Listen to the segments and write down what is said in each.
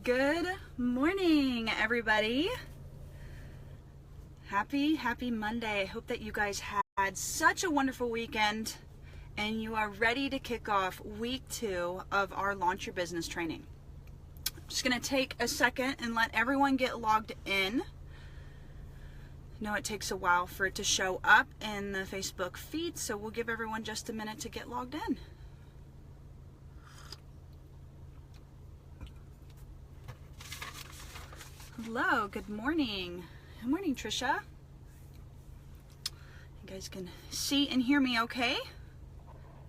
Good morning, everybody. Happy Monday. I hope that you guys had such a wonderful weekend and you are ready to kick off week 2 of our Launch Your Business training. I'm just going to take a second and let everyone get logged in. I know it takes a while for it to show up in the Facebook feed, so we'll give everyone just a minute to get logged in. Hello, good morning. Good morning, Trisha. You guys can see and hear me okay?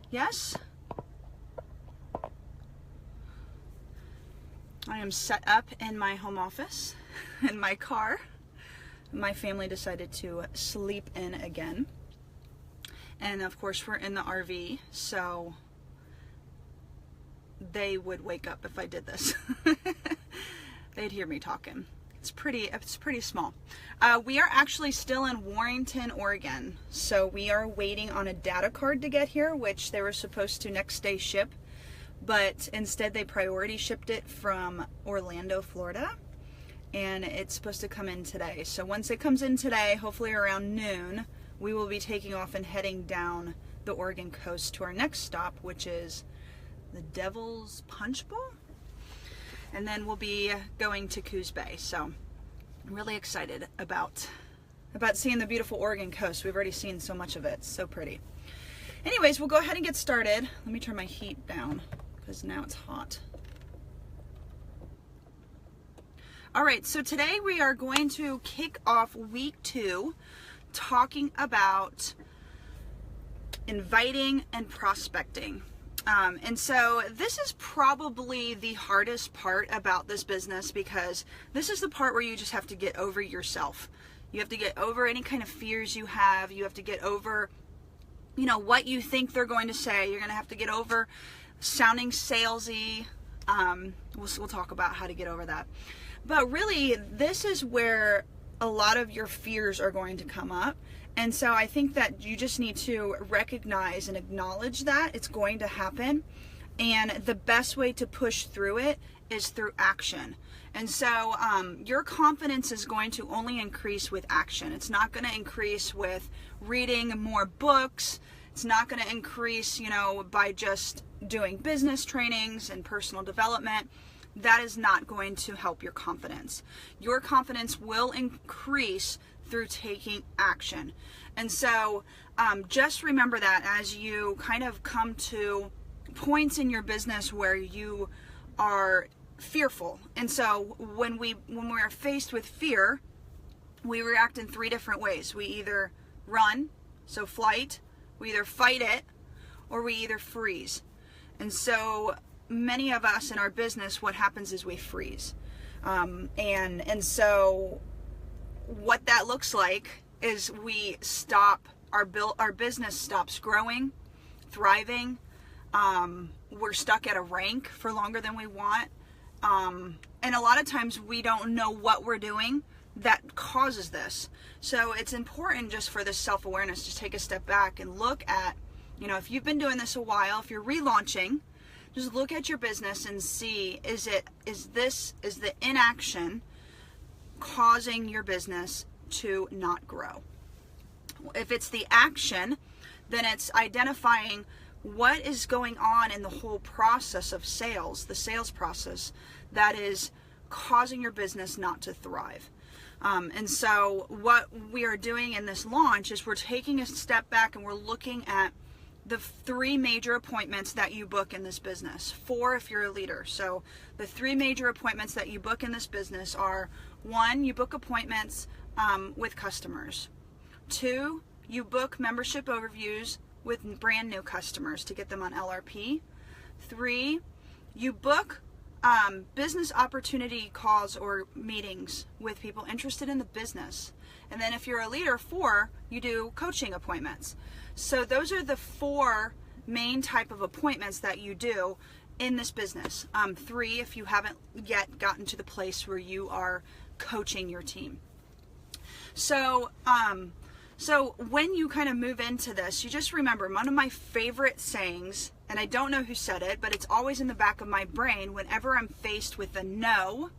Yes? I am set up in my home office, in my car. My family decided to sleep in again. And of course we're in the RV, so they would wake up if I did this. They'd hear me talking. It's pretty small. We are actually still in Warrenton, Oregon. So we are waiting on a data card to get here, which they were supposed to next day ship, but instead they priority shipped it from Orlando, Florida, and it's supposed to come in today. So once it comes in today, hopefully around noon, we will be taking off and heading down the Oregon coast to our next stop, which is the Devil's Punch Bowl. And then we'll be going to Coos Bay. So I'm really excited about seeing the beautiful Oregon coast. We've already seen so much of it. It's so pretty. Anyways, we'll go ahead and get started. Let me turn my heat down because now it's hot. All right, so today we are going to kick off week 2 talking about inviting and prospecting. And so this is probably the hardest part about this business, because this is the part where you just have to get over yourself. You have to get over any kind of fears you have. You have to get over, what you think they're going to say. You're going to have to get over sounding salesy. We'll talk about how to get over that. But really, this is where a lot of your fears are going to come up. And so I think that you just need to recognize and acknowledge that it's going to happen. And the best way to push through it is through action. And so your confidence is going to only increase with action. It's not going to increase with reading more books. It's not going to increase, by just doing business trainings and personal development. That is not going to help your confidence. Your confidence will increase through taking action. And so just remember that as you kind of come to points in your business where you are fearful. And so when we are faced with fear, we react in 3 different ways. We either run, so flight, we either fight it, or we either freeze. And so many of us in our business, what happens is we freeze. And so what that looks like is we stop, our business stops growing, thriving. We're stuck at a rank for longer than we want. And a lot of times we don't know what we're doing that causes this. So it's important just for this self-awareness to take a step back and look at, if you've been doing this a while, if you're relaunching, just look at your business and see, is the inaction causing your business to not grow? If it's the action, then it's identifying what is going on in the whole process of sales, the sales process, that is causing your business not to thrive. And so what we are doing in this launch is we're taking a step back and we're looking at the 3 major appointments that you book in this business. 4 if you're a leader. So the 3 major appointments that you book in this business are: 1, you book appointments with customers. 2, you book membership overviews with brand new customers to get them on LRP. 3, you book business opportunity calls or meetings with people interested in the business. And then if you're a leader, 4, you do coaching appointments. So those are the 4 main type of appointments that you do in this business. 3 if you haven't yet gotten to the place where you are coaching your team. So So when you kind of move into this, you just remember one of my favorite sayings, and I don't know who said it, but it's always in the back of my brain whenever I'm faced with a no,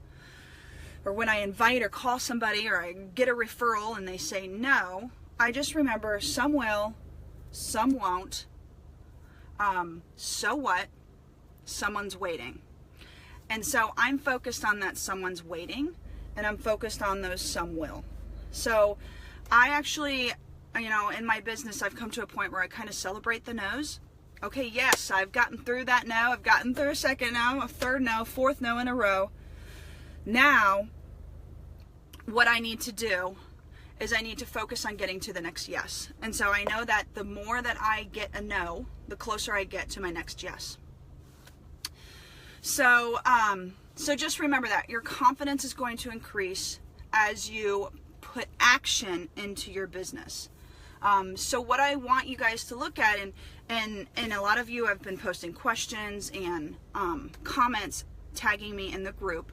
or when I invite or call somebody or I get a referral and they say no, I just remember some will, some won't, so what, someone's waiting. And so I'm focused on that someone's waiting, and I'm focused on those some will. So I actually, in my business, I've come to a point where I kind of celebrate the no's. Okay, yes, I've gotten through that no. I've gotten through a second no, a third no, fourth no in a row. Now, what I need to do is I need to focus on getting to the next yes. And so I know that the more that I get a no, the closer I get to my next yes. So just remember that your confidence is going to increase as you put action into your business. So what I want you guys to look at, and a lot of you have been posting questions and comments tagging me in the group.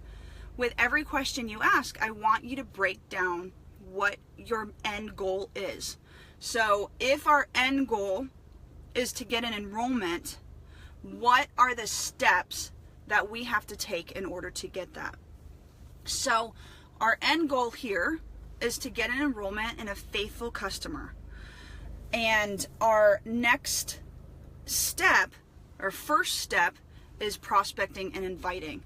With every question you ask, I want you to break down what your end goal is. So if our end goal is to get an enrollment, what are the steps that we have to take in order to get that? So our end goal here is to get an enrollment and a faithful customer. And our next step, our first step, is prospecting and inviting.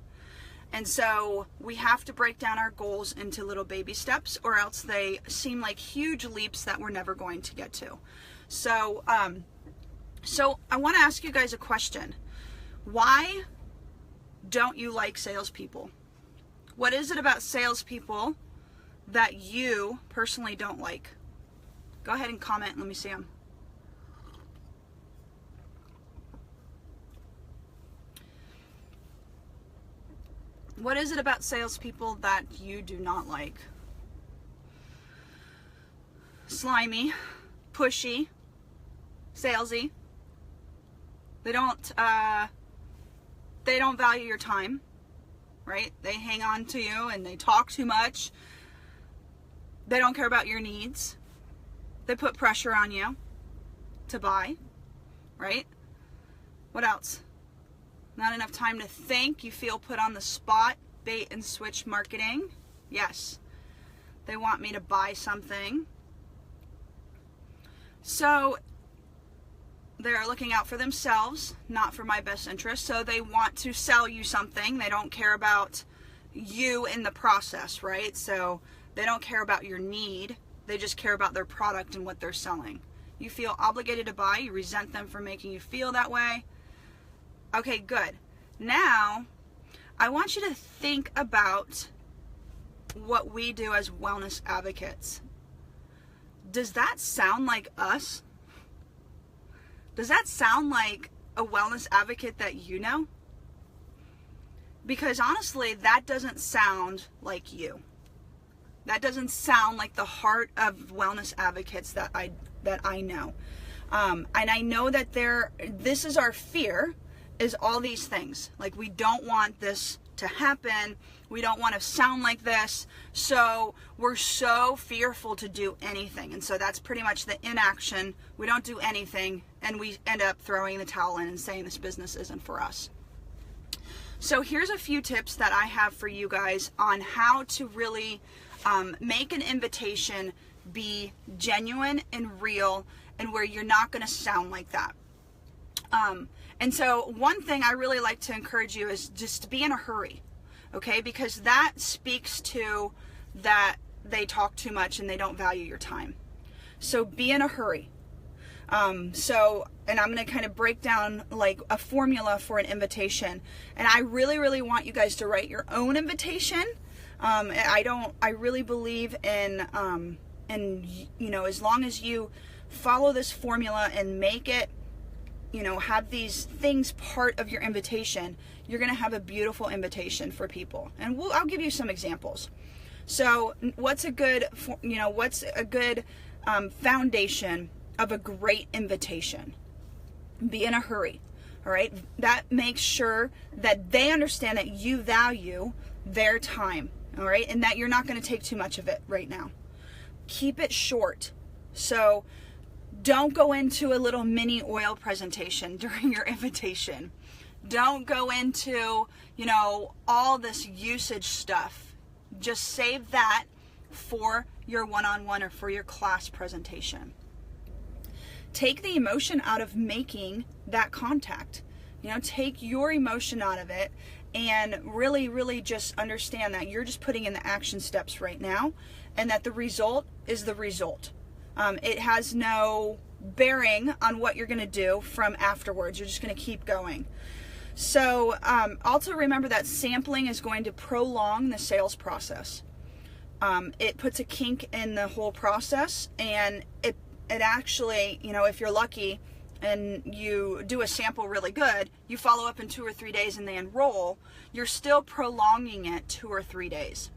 And so we have to break down our goals into little baby steps, or else they seem like huge leaps that we're never going to get to. So I want to ask you guys a question. Why don't you like salespeople? What is it about salespeople that you personally don't like? Go ahead and comment. Let me see them. What is it about salespeople that you do not like? Slimy, pushy, salesy. They don't value your time, right? They hang on to you and they talk too much. They don't care about your needs. They put pressure on you to buy, right? What else? Not enough time to think. You feel put on the spot. Bait and switch marketing. Yes. They want me to buy something. So they're looking out for themselves, not for my best interest. So they want to sell you something. They don't care about you in the process, right? So they don't care about your need. They just care about their product and what they're selling. You feel obligated to buy. You resent them for making you feel that way. Okay, good. Now, I want you to think about what we do as wellness advocates. Does that sound like us? Does that sound like a wellness advocate that you know? Because honestly, that doesn't sound like you. That doesn't sound like the heart of wellness advocates that I know. And I know that this is our fear, is all these things. Like, we don't want this to happen. We don't want to sound like this. So we're so fearful to do anything. And so that's pretty much the inaction. We don't do anything, and we end up throwing the towel in and saying this business isn't for us. So here's a few tips that I have for you guys on how to really make an invitation be genuine and real, and where you're not going to sound like that. And so one thing I really like to encourage you is just to be in a hurry, okay? Because that speaks to that they talk too much and they don't value your time. So be in a hurry. And I'm going to kind of break down like a formula for an invitation. And I really, really want you guys to write your own invitation. I really believe in, as long as you follow this formula and make it, have these things part of your invitation, you're going to have a beautiful invitation for people. And I'll give you some examples. So what's a good foundation of a great invitation? Be in a hurry. All right. That makes sure that they understand that you value their time. All right. And that you're not going to take too much of it right now. Keep it short. So don't go into a little mini oil presentation during your invitation. Don't go into, all this usage stuff. Just save that for your one-on-one or for your class presentation. Take the emotion out of making that contact. Take your emotion out of it and really, really just understand that you're just putting in the action steps right now and that the result is the result. It has no bearing on what you're going to do from afterwards. You're just going to keep going. So also remember that sampling is going to prolong the sales process. It puts a kink in the whole process, and it actually, if you're lucky and you do a sample really good, you follow up in 2 or 3 days and they enroll, you're still prolonging it 2 or 3 days.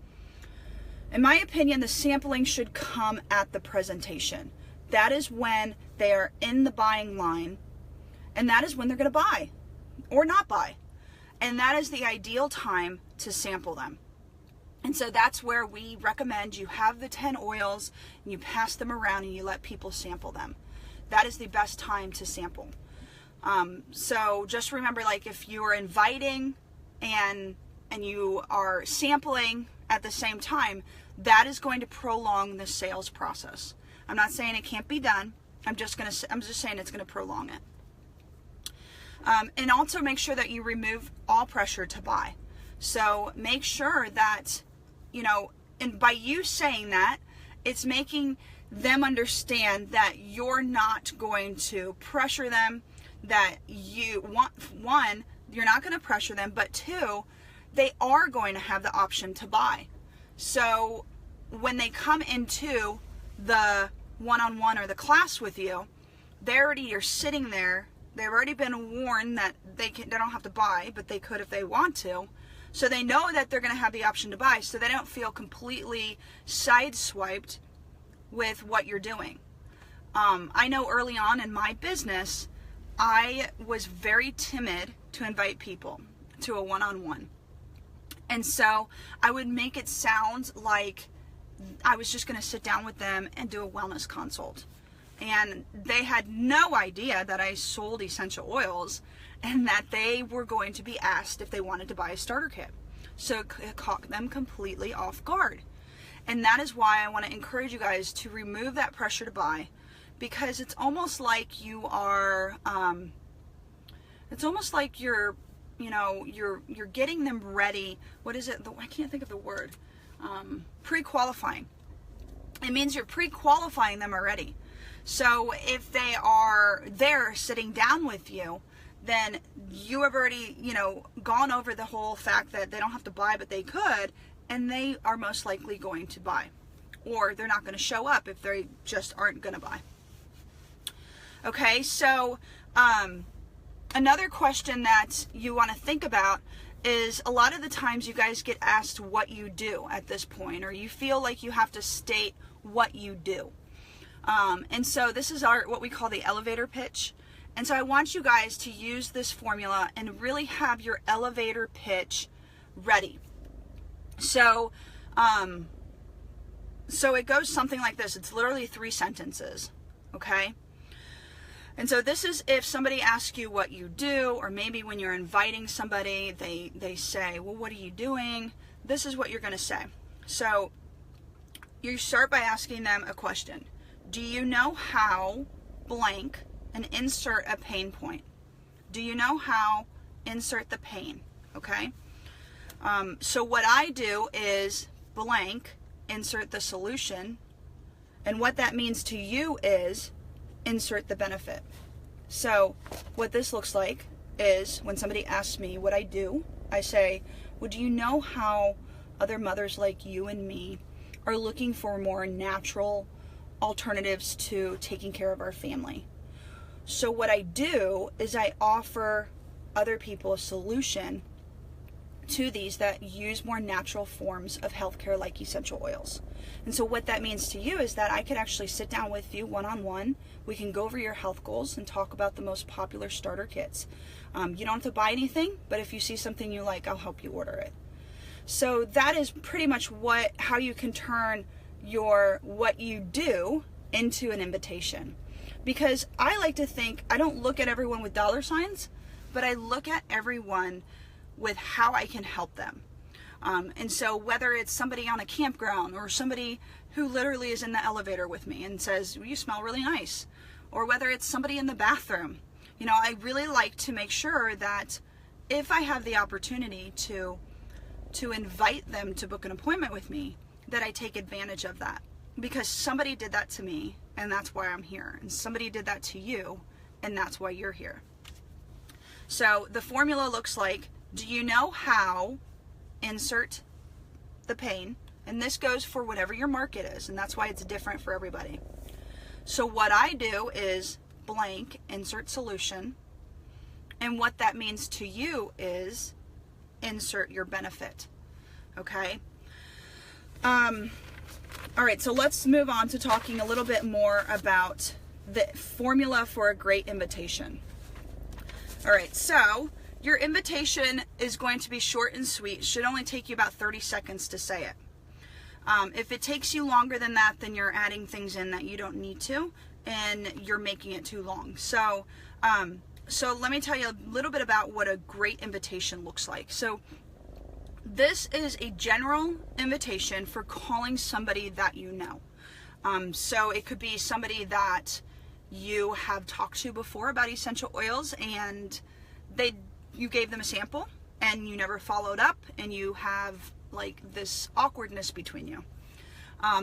In my opinion, the sampling should come at the presentation. That is when they are in the buying line, and that is when they're going to buy or not buy. And that is the ideal time to sample them. And so that's where we recommend you have the 10 oils and you pass them around and you let people sample them. That is the best time to sample. So just remember, like, if you are inviting and you are sampling at the same time, that is going to prolong the sales process. I'm not saying it can't be done. I'm just saying it's going to prolong it. And also make sure that you remove all pressure to buy. So make sure that, and by you saying that, it's making them understand that you're not going to pressure them, that you want, one, you're not going to pressure them, but two, they are going to have the option to buy. So when they come into the one-on-one or the class with you, they already are sitting there. They've already been warned that they don't have to buy, but they could if they want to. So they know that they're going to have the option to buy, so they don't feel completely sideswiped with what you're doing. I know early on in my business, I was very timid to invite people to a one-on-one. And so I would make it sound like I was just going to sit down with them and do a wellness consult. And they had no idea that I sold essential oils and that they were going to be asked if they wanted to buy a starter kit. So it caught them completely off guard. And that is why I want to encourage you guys to remove that pressure to buy, because it's almost like you are, you're getting them ready. What is it? I can't think of the word. Pre-qualifying. It means you're pre-qualifying them already. So if they are there sitting down with you, then you have already, gone over the whole fact that they don't have to buy, but they could, and they are most likely going to buy. Or they're not going to show up if they just aren't going to buy. Okay, so another question that you want to think about is, a lot of the times you guys get asked what you do at this point, or you feel like you have to state what you do. And so this is what we call the elevator pitch. And so I want you guys to use this formula and really have your elevator pitch ready. So, so it goes something like this. It's literally 3 sentences. Okay. And so this is if somebody asks you what you do, or maybe when you're inviting somebody, they say, well, what are you doing? This is what you're going to say. So you start by asking them a question. Do you know how blank, and insert a pain point? Do you know how, insert the pain? Okay. So what I do is blank, insert the solution. And what that means to you is insert the benefit. So what this looks like is when somebody asks me what I do, I say, well, do you know how other mothers like you and me are looking for more natural alternatives to taking care of our family? So what I do is I offer other people a solution to these that use more natural forms of healthcare, like essential oils. And so what that means to you is that I could actually sit down with you one-on-one. We can go over your health goals and talk about the most popular starter kits. You don't have to buy anything, but if you see something you like, I'll help you order it. So that is pretty much how you can turn your what you do into an invitation. Because I like to think, I don't look at everyone with dollar signs, but I look at everyone with how I can help them. And so whether it's somebody on a campground or somebody who literally is in the elevator with me and says, you smell really nice, or whether it's somebody in the bathroom, you know, I really like to make sure that if I have the opportunity to invite them to book an appointment with me, that I take advantage of that, because somebody did that to me and that's why I'm here, and somebody did that to you and that's why you're here. So the formula looks like, do you know how, insert the pain, and this goes for whatever your market is, and that's why it's different for everybody. So what I do is blank, insert solution, and what that means to you is insert your benefit. Okay? All right, so let's move on to talking a little bit more about the formula for a great invitation. All right, so your invitation is going to be short and sweet. It should only take you about 30 seconds to say it. If it takes you longer than that, then you're adding things in that you don't need to, and you're making it too long. So let me tell you a little bit about what a great invitation looks like. So this is a general invitation for calling somebody that you know. So it could be somebody that you have talked to before about essential oils, and you gave them a sample and you never followed up, and you have like this awkwardness between you.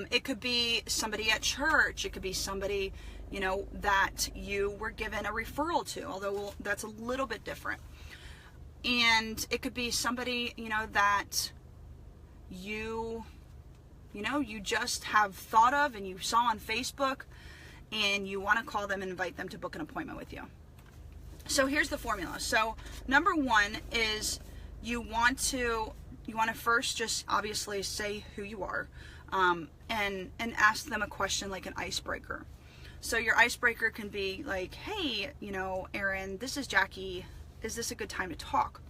It could be somebody at church. It could be somebody, you know, that you were given a referral to, although that's a little bit different. And it could be somebody, you know, that you just have thought of and you saw on Facebook, and you want to call them and invite them to book an appointment with you. So here's the formula. So number one is you want to first just obviously say who you are, and ask them a question like an icebreaker. So your icebreaker can be like, hey, you know, Erin, this is Jackie. Is this a good time to talk?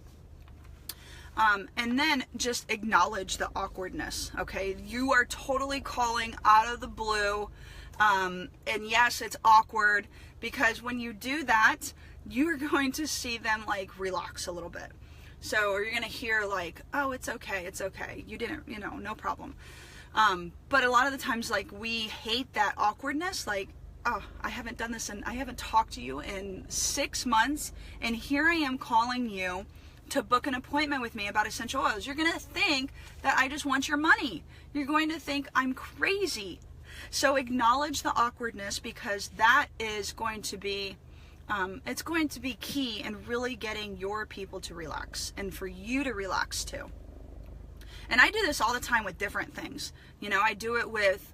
And then just acknowledge the awkwardness, okay? You are totally calling out of the blue, and yes, it's awkward, because when you do that, you're going to see them like relax a little bit. So, or you're going to hear like, oh, it's okay, you didn't, you know, no problem. But a lot of the times, like, we hate that awkwardness, like, oh, I haven't done this and I haven't talked to you in 6 months, and here I am calling you to book an appointment with me about essential oils. You're going to think that I just want your money. You're going to think I'm crazy. So acknowledge the awkwardness, because that is going to be, it's going to be key in really getting your people to relax, and for you to relax too. And I do this all the time with different things. You know, I do it with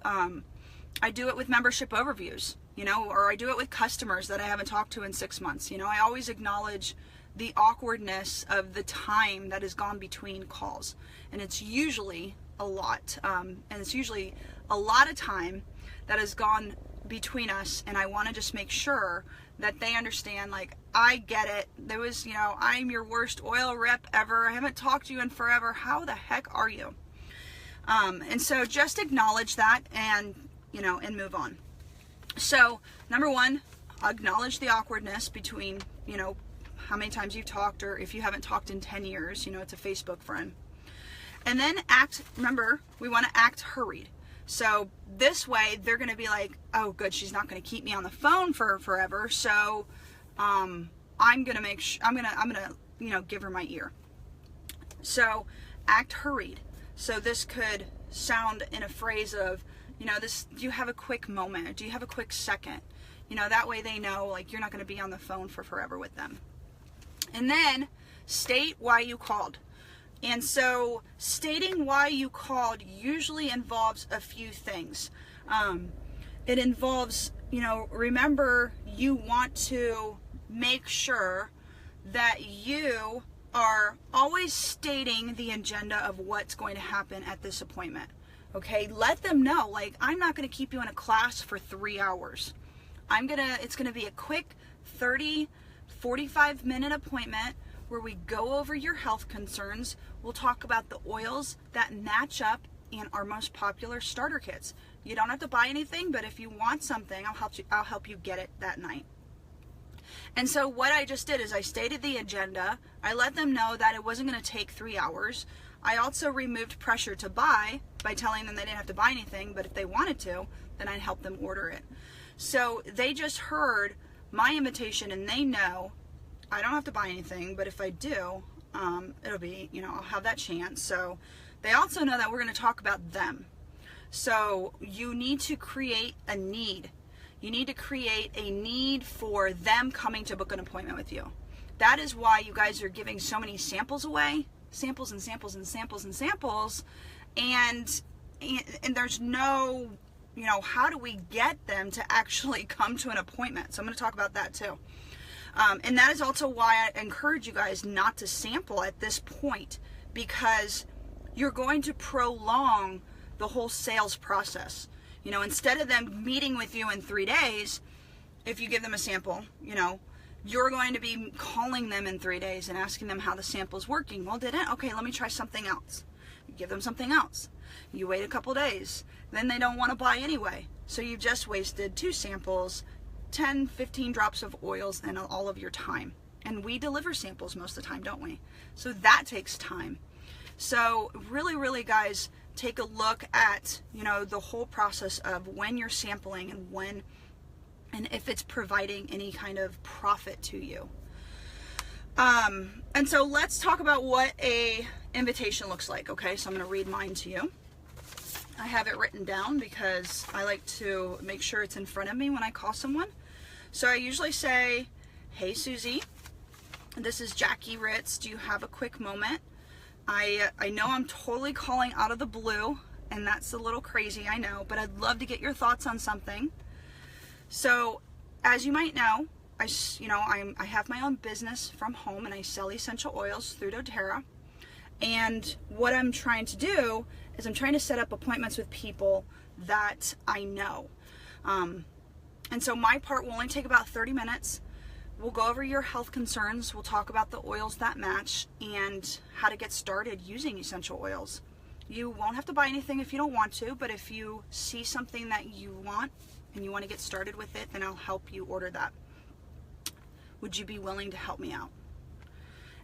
membership overviews, you know, or I do it with customers that I haven't talked to in 6 months. You know, I always acknowledge the awkwardness of the time that has gone between calls. And it's usually a lot. And it's usually a lot of time that has gone between us. And I want to just make sure that they understand, like, I get it. There was, you know, I'm your worst oil rep ever. I haven't talked to you in forever. How the heck are you? And so just acknowledge that, and, you know, and move on. So number one, acknowledge the awkwardness between, you know, how many times you've talked, or if you haven't talked in 10 years, you know, it's a Facebook friend. And then remember, we want to act hurried. So this way they're going to be like, oh good, she's not going to keep me on the phone for forever. So, I'm going to, you know, give her my ear. So act hurried. So this could sound in a phrase of, you know, do you have a quick moment? Do you have a quick second? You know, that way they know, like, you're not going to be on the phone for forever with them. And then state why you called. And so stating why you called usually involves a few things. It involves, you know, remember, you want to make sure that you are always stating the agenda of what's going to happen at this appointment. Okay, let them know, like, I'm not going to keep you in a class for 3 hours. It's going to be a quick 30, 45 minute appointment where we go over your health concerns. We'll talk about the oils that match up and our most popular starter kits. You don't have to buy anything, but if you want something, I'll help you get it that night. And so what I just did is I stated the agenda. I let them know that it wasn't going to take 3 hours. I also removed pressure to buy by telling them they didn't have to buy anything, but if they wanted to, then I'd help them order it. So they just heard my invitation, and they know I don't have to buy anything, but if I do, it'll be, I'll have that chance. So they also know that we're going to talk about them. So you need to create a need. You need to create a need for them coming to book an appointment with you. That is why you guys are giving so many samples away, samples and samples and samples and samples, and there's no, how do we get them to actually come to an appointment? So I'm going to talk about that too. And that is also why I encourage you guys not to sample at this point, because you're going to prolong the whole sales process. Instead of them meeting with you in 3 days, if you give them a sample, you're going to be calling them in 3 days and asking them how the sample's working. Well, didn't? Okay, let me try something else. You give them something else. You wait a couple days. Then they don't want to buy anyway. So you've just wasted 2 samples, 10, 15 drops of oils, and all of your time. And we deliver samples most of the time, don't we? So that takes time. So really, really, guys, take a look at, the whole process of when you're sampling and if it's providing any kind of profit to you. And so let's talk about what a invitation looks like. Okay, so I'm going to read mine to you. I have it written down because I like to make sure it's in front of me when I call someone. So I usually say, "Hey Susie, this is Jackie Ritz. Do you have a quick moment? I know I'm totally calling out of the blue, and that's a little crazy, I know, but I'd love to get your thoughts on something. So, as you might know, I have my own business from home, and I sell essential oils through doTERRA. And what I'm trying to do is I'm trying to set up appointments with people that I know. And so my part will only take about 30 minutes. We'll go over your health concerns. We'll talk about the oils that match and how to get started using essential oils. You won't have to buy anything if you don't want to, but if you see something that you want and you want to get started with it, then I'll help you order that. Would you be willing to help me out?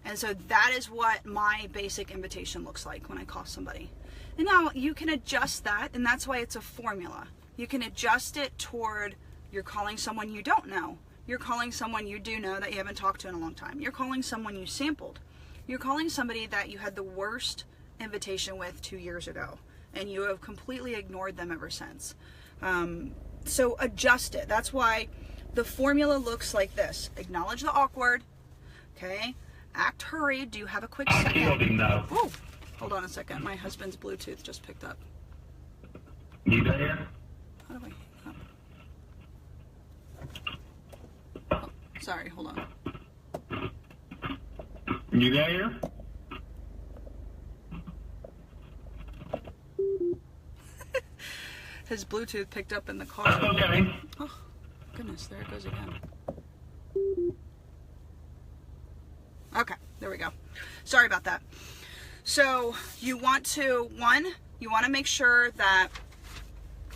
And so that is what my basic invitation looks like when I call somebody. And now you can adjust that, and that's why it's a formula. You can adjust it toward you're calling someone you don't know. You're calling someone you do know that you haven't talked to in a long time. You're calling someone you sampled. You're calling somebody that you had the worst invitation with 2 years ago, and you have completely ignored them ever since. So adjust it. That's why the formula looks like this. Acknowledge the awkward. Okay. Act hurried. Do you have a quick second? Oh, hold on a second. My husband's Bluetooth just picked up. You there? How do I hang up? Oh, sorry, hold on. You there? His Bluetooth picked up in the car. Okay. Oh, goodness, there it goes again. Okay, there we go. Sorry about that. So you want to, you want to make sure that,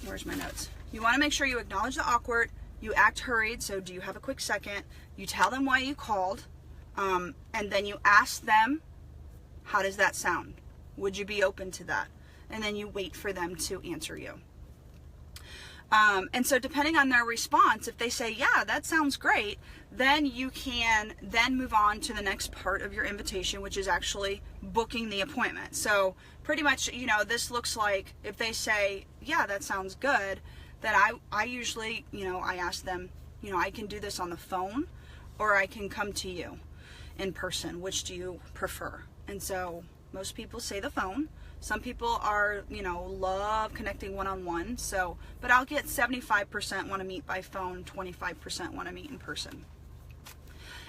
where's my notes? You want to make sure you acknowledge the awkward, you act hurried, so do you have a quick second? You tell them why you called, and then you ask them, how does that sound? Would you be open to that? And then you wait for them to answer you. And so depending on their response, if they say, yeah, that sounds great, then you can then move on to the next part of your invitation, which is actually booking the appointment. So pretty much, this looks like if they say, yeah, that sounds good, then I usually, I ask them, I can do this on the phone or I can come to you in person. Which do you prefer? And so most people say the phone. Some people are, love connecting one-on-one. So, but I'll get 75% want to meet by phone, 25% want to meet in person.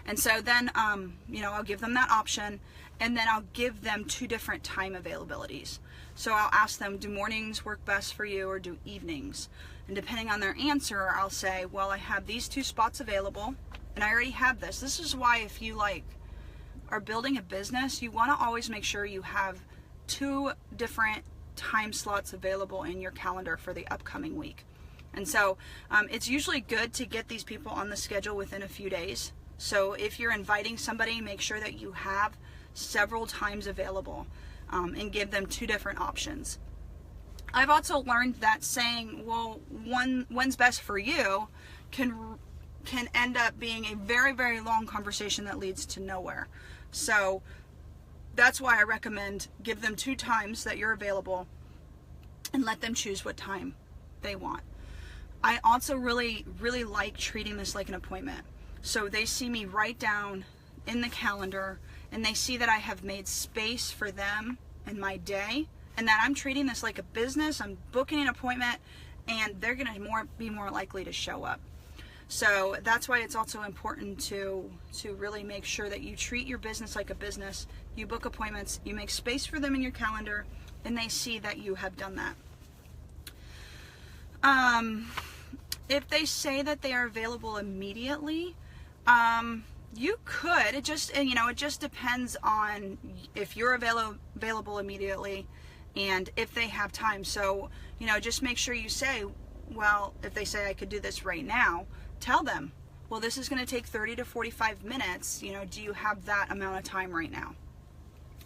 And so then, I'll give them that option, and then I'll give them 2 different time availabilities. So I'll ask them, do mornings work best for you or do evenings? And depending on their answer, I'll say, well, I have these 2 spots available, and I already have this. This is why if you are building a business, you want to always make sure you have 2 different time slots available in your calendar for the upcoming week. And so it's usually good to get these people on the schedule within a few days. So if you're inviting somebody, make sure that you have several times available and give them 2 different options. I've also learned that saying, well, when's best for you can end up being a very, very long conversation that leads to nowhere. So that's why I recommend give them 2 times that you're available and let them choose what time they want. I also really, really like treating this like an appointment. So they see me write down in the calendar, and they see that I have made space for them in my day, and that I'm treating this like a business. I'm booking an appointment, and they're going to be more likely to show up. So that's why it's also important to really make sure that you treat your business like a business. You book appointments, you make space for them in your calendar, and they see that you have done that. If they say that they are available immediately, you could. It just depends on if you're available immediately and if they have time. So, just make sure you say, well, if they say I could do this right now, tell them, well, this is going to take 30 to 45 minutes. Do you have that amount of time right now?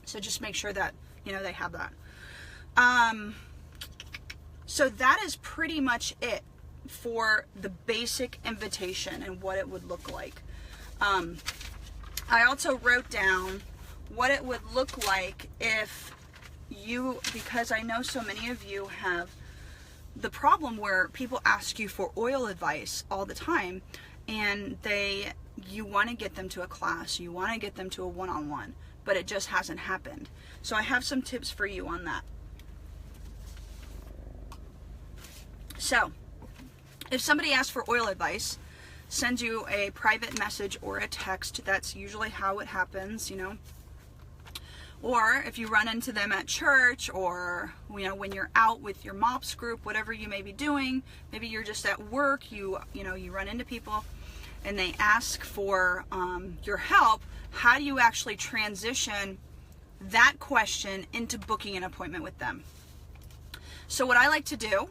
So just make sure that, they have that. So that is pretty much it for the basic invitation and what it would look like. I also wrote down what it would look like if because I know so many of you have the problem where people ask you for oil advice all the time, and you want to get them to a class, you want to get them to a one-on-one, but it just hasn't happened. So I have some tips for you on that. So, if somebody asks for oil advice, sends you a private message or a text, that's usually how it happens, Or if you run into them at church, or when you're out with your MOPS group, whatever you may be doing, maybe you're just at work, you run into people and they ask for your help. How do you actually transition that question into booking an appointment with them? So what I like to do,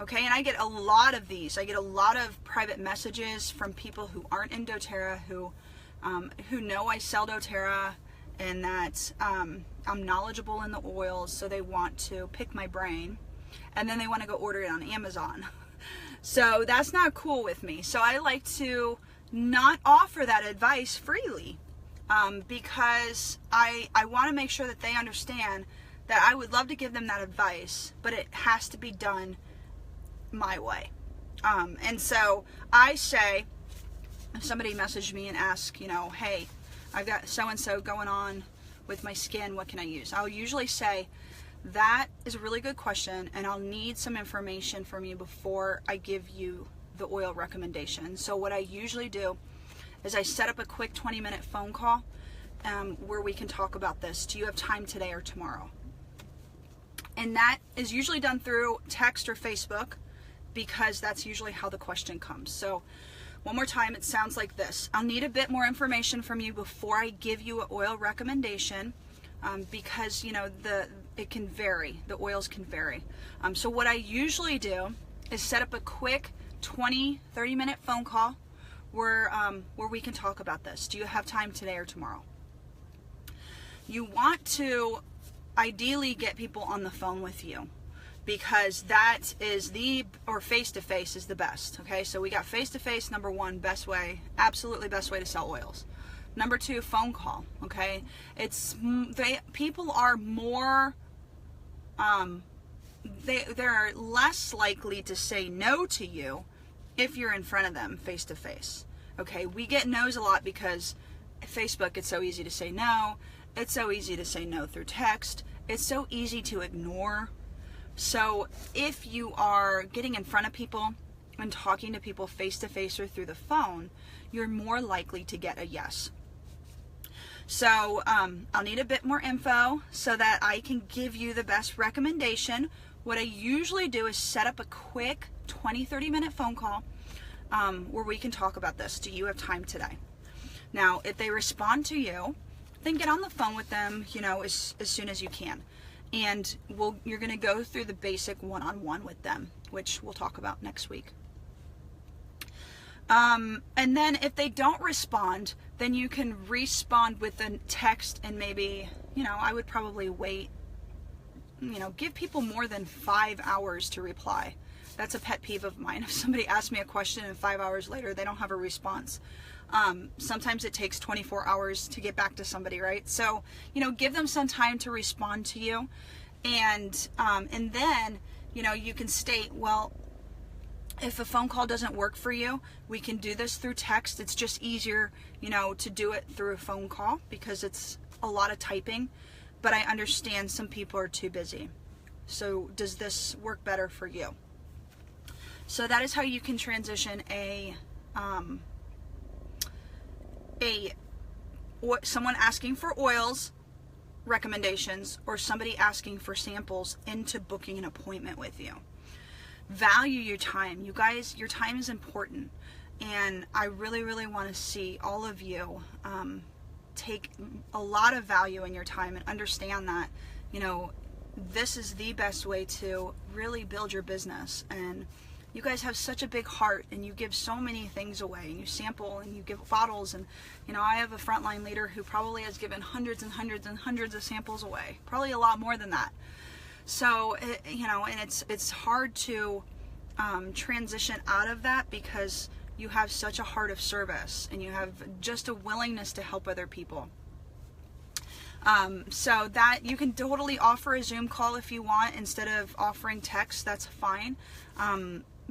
okay, and I get a lot of these. I get a lot of private messages from people who aren't in doTERRA, who know I sell doTERRA, and that I'm knowledgeable in the oils, so they want to pick my brain, and then they want to go order it on Amazon. So that's not cool with me. So I like to not offer that advice freely, because I want to make sure that they understand that I would love to give them that advice, but it has to be done my way. And so I say, if somebody messaged me and asked, hey, I've got so-and-so going on with my skin, what can I use? I'll usually say, that is a really good question, and I'll need some information from you before I give you the oil recommendation. So what I usually do is I set up a quick 20-minute phone call where we can talk about this. Do you have time today or tomorrow? And that is usually done through text or Facebook, because that's usually how the question comes. So one more time, it sounds like this. I'll need a bit more information from you before I give you an oil recommendation, because it can vary. The oils can vary. So what I usually do is set up a quick 20-30 minute phone call where we can talk about this. Do you have time today or tomorrow? You want to ideally get people on the phone with you, because that is face-to-face is the best. Okay, so we got face-to-face, number one, best way, absolutely best way to sell oils. Number two, phone call. Okay, people are more, they're less likely to say no to you if you're in front of them face-to-face. Okay, we get no's a lot because Facebook, it's so easy to say no. It's so easy to say no through text. It's so easy to ignore. So if you are getting in front of people and talking to people face-to-face or through the phone, you're more likely to get a yes. So I'll need a bit more info so that I can give you the best recommendation. What I usually do is set up a quick 20-30 minute phone call where we can talk about this. Do you have time today? Now, if they respond to you, then get on the phone with them, as soon as you can. and you're going to go through the basic one-on-one with them, which we'll talk about next week. And then if they don't respond, then you can respond with a text, and maybe, I would probably wait, give people more than 5 hours to reply. That's a pet peeve of mine. If somebody asks me a question and 5 hours later they don't have a response, sometimes it takes 24 hours to get back to somebody, right? So, give them some time to respond to you, and then, you can state, well, if a phone call doesn't work for you, we can do this through text. It's just easier, to do it through a phone call because it's a lot of typing, but I understand some people are too busy. So does this work better for you? So that is how you can transition someone asking for oils recommendations or somebody asking for samples into booking an appointment with you. Value your time. You guys, your time is important, and I really, really want to see all of you take a lot of value in your time and understand that, this is the best way to really build your business. And you guys have such a big heart, and you give so many things away, and you sample and you give bottles, and I have a frontline leader who probably has given hundreds and hundreds and hundreds of samples away, probably a lot more than that. So, and it's hard to transition out of that because you have such a heart of service and you have just a willingness to help other people. So that you can totally offer a Zoom call if you want instead of offering text, that's fine.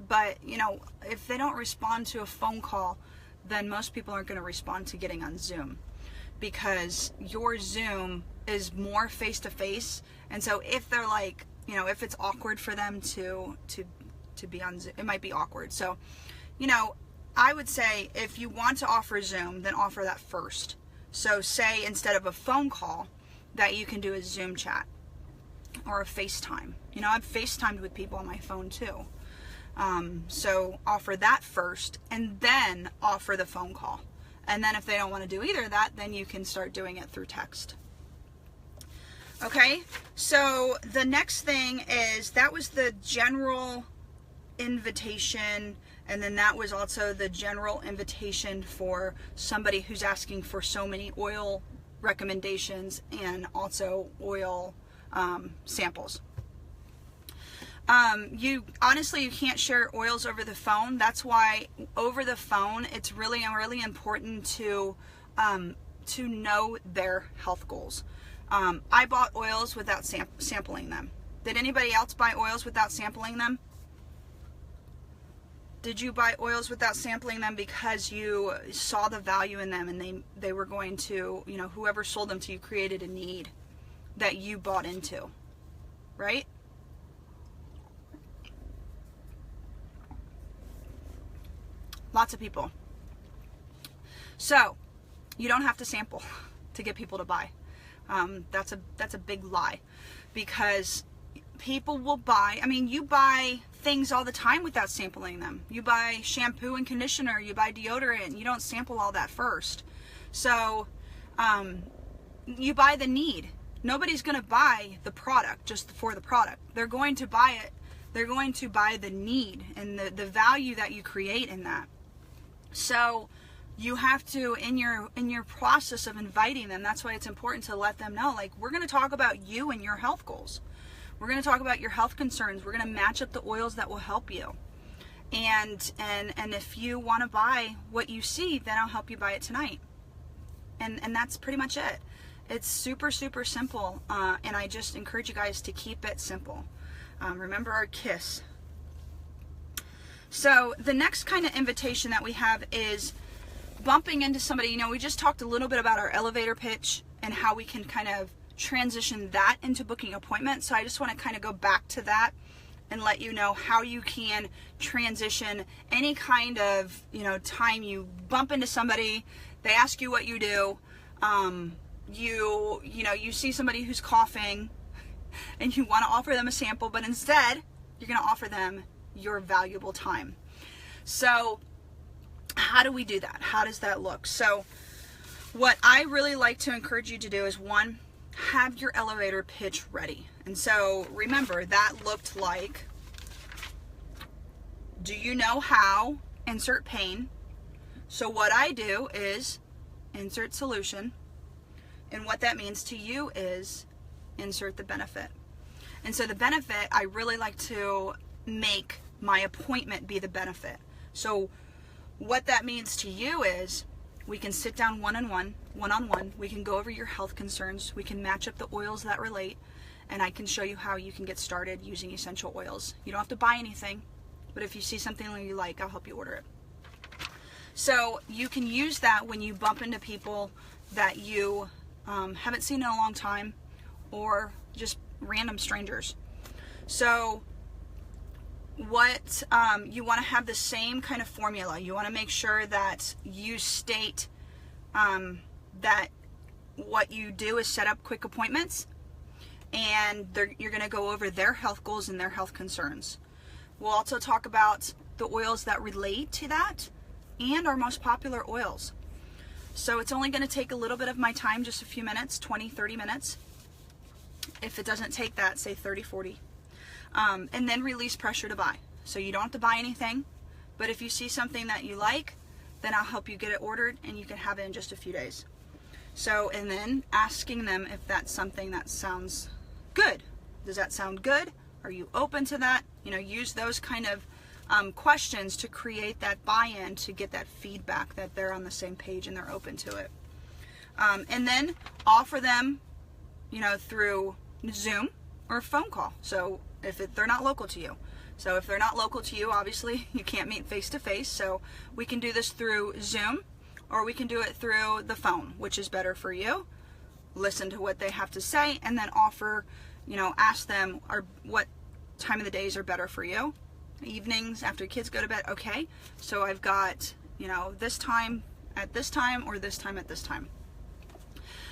But, if they don't respond to a phone call, then most people aren't going to respond to getting on Zoom, because your Zoom is more face-to-face. And so if they're like, if it's awkward for them to be on Zoom, it might be awkward. So, I would say if you want to offer Zoom, then offer that first. So say instead of a phone call that you can do a Zoom chat or a FaceTime. I've FaceTimed with people on my phone too. So offer that first and then offer the phone call. And then if they don't want to do either of that, then you can start doing it through text. Okay, so the next thing is, that was the general invitation, and then that was also the general invitation for somebody who's asking for so many oil recommendations and also oil samples. You can't share oils over the phone. That's why over the phone it's really important to know their health goals. I bought oils without sampling them. Did anybody else buy oils without sampling them? Did you buy oils without sampling them because you saw the value in them and they were going to, whoever sold them to you created a need that you bought into, right? Lots of people. So, you don't have to sample to get people to buy. That's a big lie, because people will buy, you buy things all the time without sampling them. You buy shampoo and conditioner, you buy deodorant, you don't sample all that first. So, you buy the need. Nobody's going to buy the product just for the product. They're going to buy it. They're going to buy the need and the value that you create in that. So, you have to, in your process of inviting them, that's why it's important to let them know, like, we're going to talk about you and your health goals. We're going to talk about your health concerns. We're going to match up the oils that will help you. And if you want to buy what you see, then I'll help you buy it tonight. And that's pretty much it. It's super, super simple. And I just encourage you guys to keep it simple. Remember our KISS. So the next kind of invitation that we have is bumping into somebody. We just talked a little bit about our elevator pitch and how we can kind of transition that into booking appointments. So I just want to kind of go back to that and let you know how you can transition any kind of, time you bump into somebody, they ask you what you do, you see somebody who's coughing and you want to offer them a sample, but instead you're going to offer them your valuable time. So how do we do that? How does that look? So what I really like to encourage you to do is, one, have your elevator pitch ready. And so remember, that looked like, do you know how? Insert pain. So what I do is insert solution. And what that means to you is insert the benefit. And so the benefit, I really like to make my appointment be the benefit. So what that means to you is we can sit down one-on-one. We can go over your health concerns. We can match up the oils that relate. And I can show you how you can get started using essential oils. You don't have to buy anything, but if you see something that you like, I'll help you order it. So you can use that when you bump into people that you haven't seen in a long time, or just random strangers. So what you want to have the same kind of formula. You want to make sure that you state that what you do is set up quick appointments, and you're going to go over their health goals and their health concerns. We'll also talk about the oils that relate to that and our most popular oils. So it's only going to take a little bit of my time, just a few minutes, 20, 30 minutes. If it doesn't take that, say 30, 40. And then release pressure to buy. So you don't have to buy anything, but if you see something that you like, then I'll help you get it ordered and you can have it in just a few days. So, and then asking them if that's something that sounds good. Does that sound good? Are you open to that? You know, use those kind of questions to create that buy-in, to get that feedback that they're on the same page and they're open to it. And then offer them, you know, through Zoom or a phone call. So if they're not local to you. So if they're not local to you, obviously you can't meet face to face. So we can do this through Zoom, or we can do it through the phone, which is better for you. Listen to what they have to say and then offer, you know, ask them what time of the days are better for you. Evenings after kids go to bed. Okay, so I've got, you know, this time at this time, or this time at this time.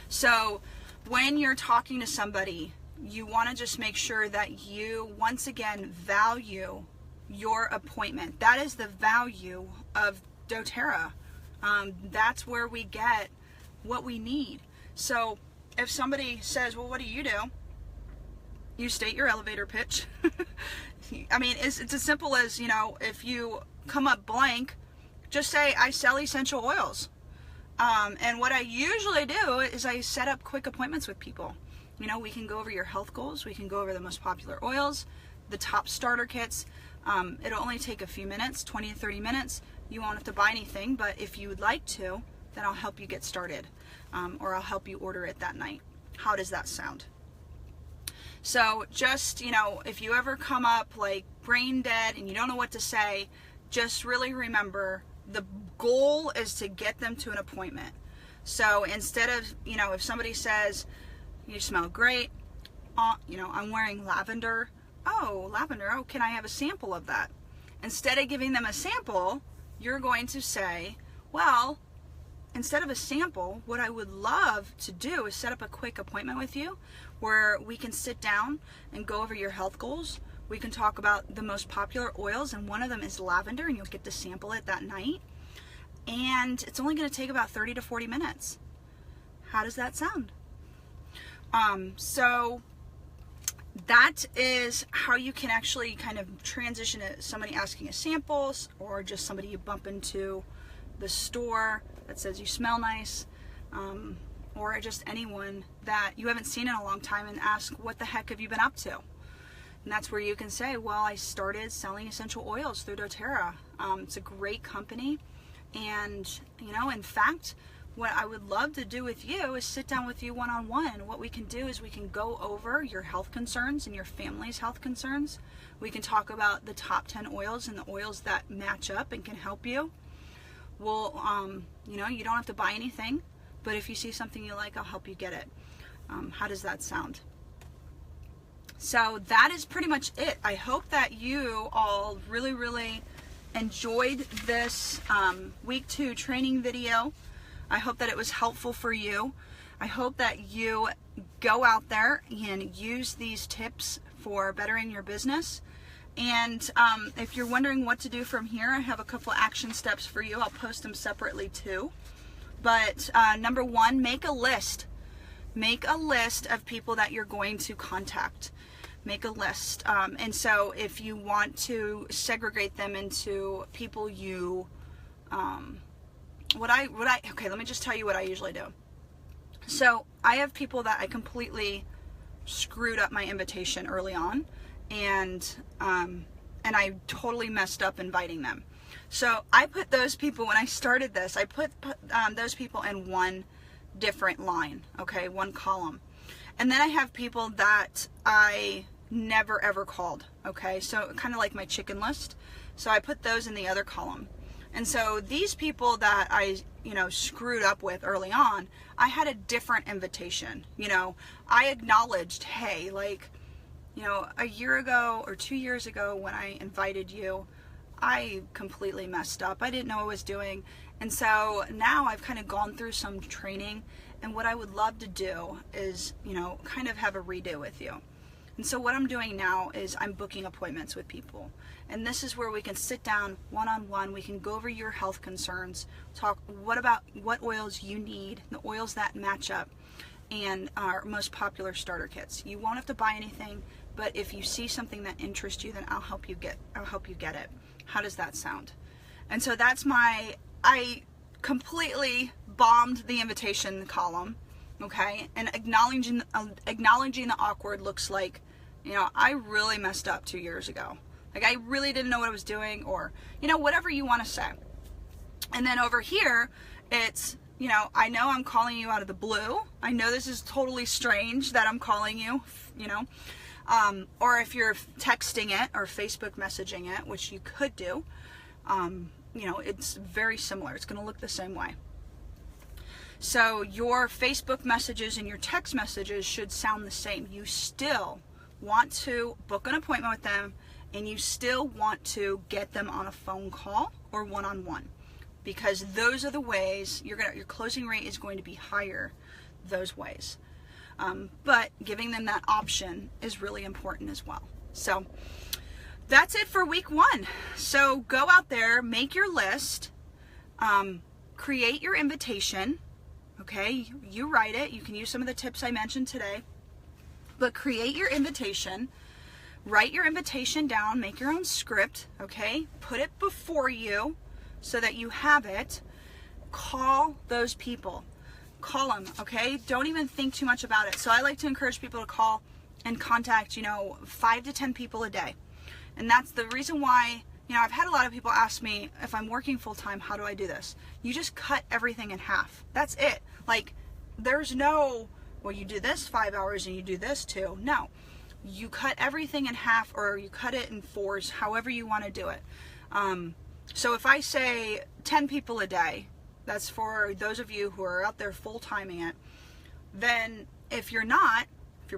So when you're talking to somebody, you want to just make sure that you, once again, value your appointment. That is the value of doTERRA. That's where we get what we need. So if somebody says, well, what do? You state your elevator pitch. I mean, it's as simple as, you know, if you come up blank, just say, I sell essential oils. And what I usually do is I set up quick appointments with people. You know, we can go over your health goals. We can go over the most popular oils, the top starter kits. It'll only take a few minutes, 20 to 30 minutes. You won't have to buy anything, but if you would like to, then I'll help you get started. Or I'll help you order it that night. How does that sound? So just, you know, if you ever come up like brain dead and you don't know what to say, just really remember the goal is to get them to an appointment. So instead of, you know, if somebody says, you smell great, you know, I'm wearing lavender. Oh, lavender. Oh, can I have a sample of that? Instead of giving them a sample, you're going to say, well, instead of a sample, what I would love to do is set up a quick appointment with you where we can sit down and go over your health goals. We can talk about the most popular oils, and one of them is lavender, and you'll get to sample it that night. And it's only going to take about 30 to 40 minutes. How does that sound? So that is how you can actually kind of transition to somebody asking a sample, or just somebody you bump into the store that says you smell nice, or just anyone that you haven't seen in a long time and ask, what the heck have you been up to? And that's where you can say, well, I started selling essential oils through doTERRA. It's a great company. And, you know, in fact, what I would love to do with you is sit down with you one-on-one. What we can do is we can go over your health concerns and your family's health concerns. We can talk about the top 10 oils and the oils that match up and can help you. We'll, you know, you don't have to buy anything, but if you see something you like, I'll help you get it. How does that sound? So that is pretty much it. I hope that you all really, really enjoyed this week 2 training video. I hope that it was helpful for you. I hope that you go out there and use these tips for bettering your business. And if you're wondering what to do from here, I have a couple action steps for you. I'll post them separately too. But number 1, make a list. Make a list of people that you're going to contact. Make a list. And so if you want to segregate them into people you, okay, let me just tell you what I usually do. So I have people that I completely screwed up my invitation early on, and I totally messed up inviting them. So I put those people, when I started this, I put those people in one different line, okay, one column. And then I have people that I never ever called, okay, so kind of like my chicken list. So I put those in the other column. And so these people that I, screwed up with early on, I had a different invitation. I acknowledged, hey, a year ago or 2 years ago when I invited you, I completely messed up. I didn't know what I was doing. And so now I've kind of gone through some training, and what I would love to do is, kind of have a redo with you. And so what I'm doing now is I'm booking appointments with people. And this is where we can sit down one-on-one. We can go over your health concerns, talk what oils you need, the oils that match up, and our most popular starter kits. You won't have to buy anything, but if you see something that interests you, then I'll help you get it. How does that sound? And so that's I completely bombed the invitation column. Okay, and acknowledging the awkward looks like, I really messed up 2 years ago. Like, I really didn't know what I was doing, or, whatever you want to say. And then over here, it's, I know I'm calling you out of the blue. I know this is totally strange that I'm calling you, or if you're texting it or Facebook messaging it, which you could do, it's very similar. It's going to look the same way. So your Facebook messages and your text messages should sound the same. You still want to book an appointment with them, and you still want to get them on a phone call or one-on-one, because those are the ways your closing rate is going to be higher those ways. But giving them that option is really important as well. So that's it for week 1. So go out there, make your list, create your invitation. Okay, you write it. You can use some of the tips I mentioned today, but create your invitation, write your invitation down, make your own script, okay? Put it before you so that you have it. Call those people. Call them, okay? Don't even think too much about it. So I like to encourage people to call and contact, 5 to 10 people a day. And that's the reason why, I've had a lot of people ask me, if I'm working full-time, how do I do this? You just cut everything in half. That's it. Like, there's no, well, you do this 5 hours and you do this too. No. You cut everything in half, or you cut it in 4s, however you want to do it. So if I say 10 people a day, that's for those of you who are out there full-timing it. Then if you're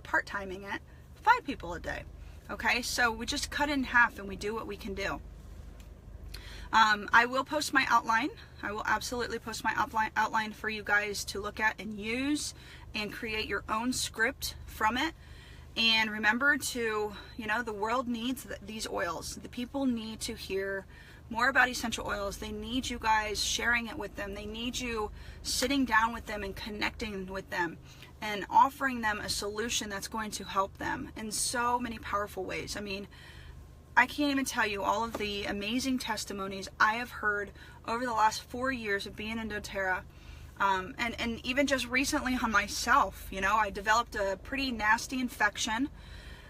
part-timing it, 5 people a day. Okay, so we just cut it in half and we do what we can do. I will post my outline. I will absolutely post my outline for you guys to look at and use, and create your own script from it. And remember to, the world needs these oils. The people need to hear more about essential oils. They need you guys sharing it with them. They need you sitting down with them and connecting with them and offering them a solution that's going to help them in so many powerful ways. I mean, I can't even tell you all of the amazing testimonies I have heard over the last 4 years of being in doTERRA. And even just recently on myself, I developed a pretty nasty infection,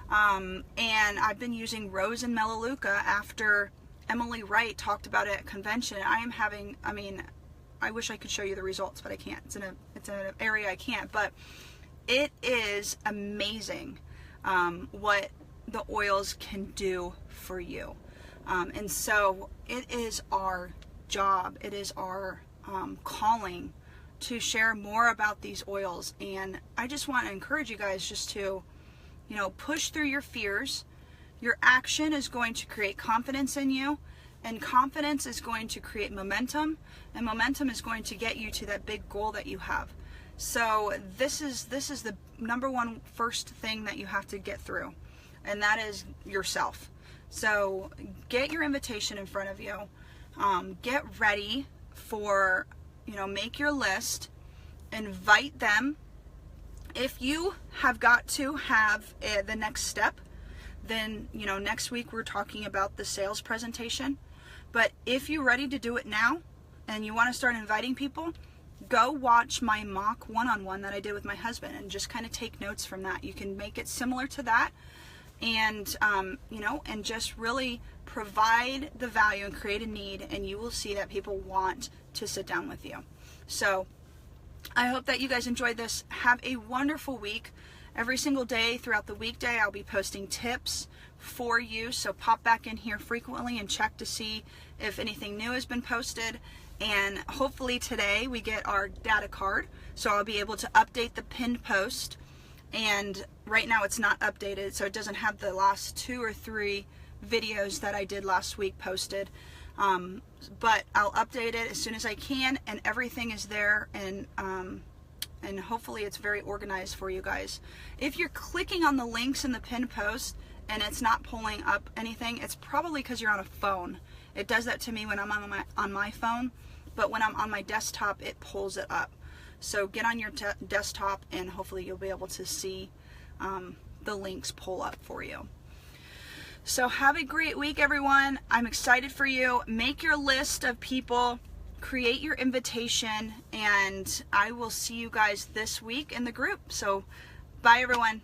and I've been using rose and melaleuca after Emily Wright talked about it at convention. I wish I could show you the results, but I can't. It's in an area I can't, but it is amazing what the oils can do for you. And so it is our job, it is our calling to share more about these oils. And I just want to encourage you guys just to, push through your fears. Your action is going to create confidence in you, and confidence is going to create momentum, and momentum is going to get you to that big goal that you have. So this is the number one first thing that you have to get through, and that is yourself. So get your invitation in front of you. Get ready for, make your list, invite them, If you have got to have the next step, then, you know, next week we're talking about the sales presentation. But if you're ready to do it now and you want to start inviting people, go watch my mock one-on-one that I did with my husband and just kind of take notes from that. You can make it similar to that, and you know, and just really provide the value and create a need, and you will see that people want to sit down with you. So I hope that you guys enjoyed this. Have a wonderful week. Every single day throughout the weekday, I'll be posting tips for you. So pop back in here frequently and check to see if anything new has been posted. And hopefully today we get our data card. So I'll be able to update the pinned post. And right now it's not updated, so it doesn't have the last 2 or 3 videos that I did last week posted. But I'll update it as soon as I can, and everything is there, and hopefully it's very organized for you guys. If you're clicking on the links in the pinned post and it's not pulling up anything, it's probably because you're on a phone. It does that to me when I'm on my phone, but when I'm on my desktop, it pulls it up. So get on your desktop, and hopefully you'll be able to see the links pull up for you. So have a great week, everyone. I'm excited for you. Make your list of people, create your invitation, and I will see you guys this week in the group. So bye, everyone.